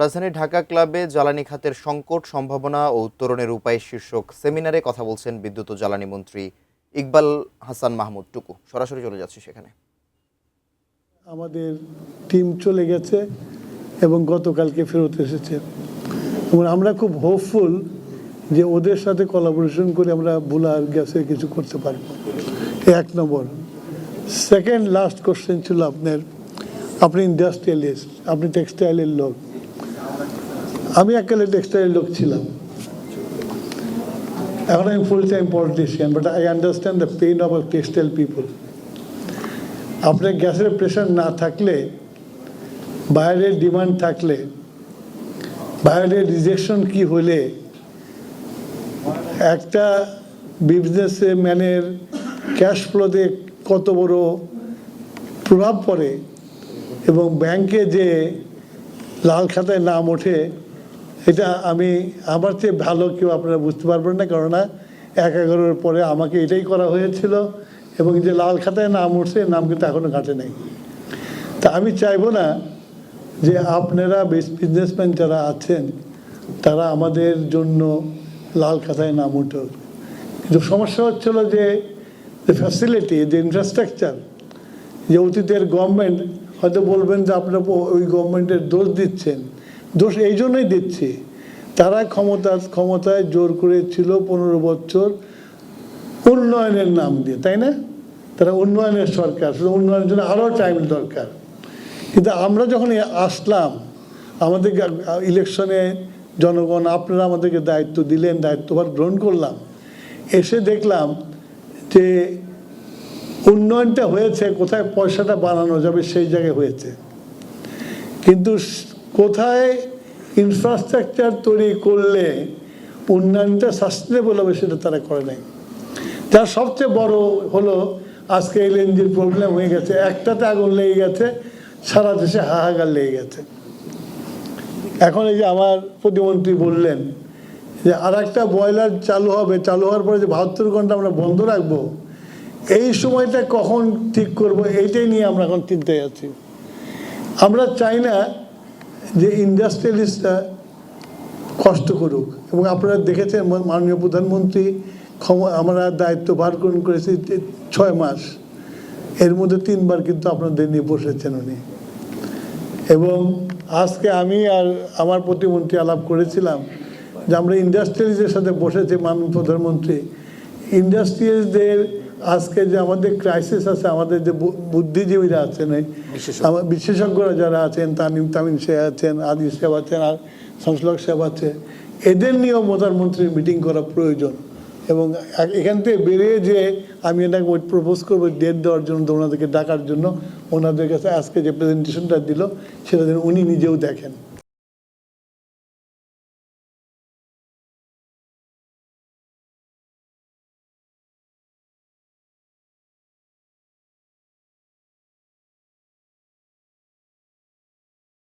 রাজধানী ঢাকা ক্লাবে জ্বালানি খাতের সংকট সম্ভাবনা ও উত্তরণের উপায় শীর্ষক সেমিনারে কথা বলছেন বিদ্যুৎ ও জ্বালানি মন্ত্রী ইকবাল হাসান মাহমুদ টুকু। সরাসরি চলে যাচ্ছি সেখানে। আমাদের টিম চলে গেছে এবং গতকালকে ফেরত এসেছে এবং আমরা খুব হোপফুল যে ওদের সাথে কোলাবোরেশন করে আমরা বুলার গ্যাসে কিছু করতে পারবো। এক নম্বর। সেকেন্ড লাস্ট কোশ্চেন ছিল আপনি ইন্ডাস্ট্রিয়ালিস্ট, আপনি টেক্সটাইলের লোক। আমি এককালে টেক্সটাইলের লোক ছিলাম, এখন আমি full time politician, but I understand the pain of textile people. আপনার গ্যাসের প্রেশার না থাকলে, বাইরের ডিমান্ড থাকলে, বাইরের রিজেকশন কি হলে একটা বিজনেসে ম্যানের ক্যাশ ফ্লোতে কত বড় প্রভাব পড়ে এবং ব্যাংকে যে লাল খাতায় নাম ওঠে, এটা আমার চেয়ে ভালো কেউ আপনারা বুঝতে পারবেন না। কেননা 1/11 পরে আমাকে এটাই করা হয়েছিল এবং যে লাল খাতায় নাম উঠছে নাম কিন্তু এখনো কাটে নাই। তা আমি চাইবো না যে আপনারা বিজনেসম্যান যারা আছেন তারা আমাদের জন্য লাল খাতায় নাম উঠুক। কিন্তু সমস্যা হচ্ছিল যে ফ্যাসিলিটি, যে ইনফ্রাস্ট্রাকচার, যে অতীতের গভর্নমেন্ট হয়তো বলবেন যে আপনারা ওই গভর্নমেন্টের দোষ দিচ্ছেন। দোষ এই জন্যই দিচ্ছি, তারা ক্ষমতায় জোর করেছিল 15 বছর উন্নয়নের নাম দিয়ে, তাই না? তারা উন্নয়নের সরকার, শুধু উন্নয়নের জন্য আরও টাইম দরকার। কিন্তু আমরা যখন আসলাম, আমাদের ইলেকশনে জনগণ আপনারা আমাদেরকে দায়িত্ব দিলেন, দায়িত্বভার গ্রহণ করলাম, এসে দেখলাম যে উন্নয়নটা হয়েছে, কোথায় পয়সাটা বানানো যাবে সেই জায়গায় হয়েছে, কিন্তু কোথায় ইনফ্রাস্ট্রাকচার তৈরি করলে উন্নয়নটা সাস্টেনেবল হবে সেটা তারা করে নাই। যার সবচেয়ে বড় হলো আজকে এলএনজির প্রবলেম হয়ে গেছে, একটাতে আগুন লেগে গেছে, সারা দেশে হাহাকার লেগে গেছে। এখন এই যে আমার প্রতিমন্ত্রী বললেন যে আর একটা বয়লার চালু হবে, চালু হওয়ার পরে যে 72 ঘন্টা আমরা বন্ধ রাখবো, এই সময়টা কখন ঠিক করব, এইটাই নিয়ে আমরা এখন চিন্তায় আছি। আমরা চাই না যে ইন্ডাস্ট্রিয়ালিস্টরা কষ্ট করুক, এবং আপনারা দেখেছেন মাননীয় প্রধানমন্ত্রী আমরা দায়িত্ব ভার গ্রহণ করেছি 6 মাস, এর মধ্যে 3 বার কিন্তু আপনাদের নিয়ে বসেছেন উনি। এবং আজকে আমি আর আমার প্রতিমন্ত্রী আলাপ করেছিলাম যে আমরা ইন্ডাস্ট্রিয়ালিস্টদের সাথে বসেছি, মাননীয় প্রধানমন্ত্রী ইন্ডাস্ট্রিয়ালিস্টদের আজকে যে আমাদের ক্রাইসিস আছে, আমাদের যে বুদ্ধিজীবীরা আছেন, আমার বিশেষজ্ঞরা যারা আছেন, তামিম সাহেব আছেন, আদি সাহেব আছেন, আর সংশ্লক সাহেব আছে, এদের নিয়েও প্রধানমন্ত্রীর মিটিং করা প্রয়োজন। এবং এখান থেকে বেরিয়ে যে আমি এটাকে প্রপোজ করবো ডেট দেওয়ার জন্য, ওনাদেরকে ডাকার জন্য, ওনাদের কাছে আজকে যে প্রেজেন্টেশনটা দিল সেটা যেন উনি নিজেও দেখেন।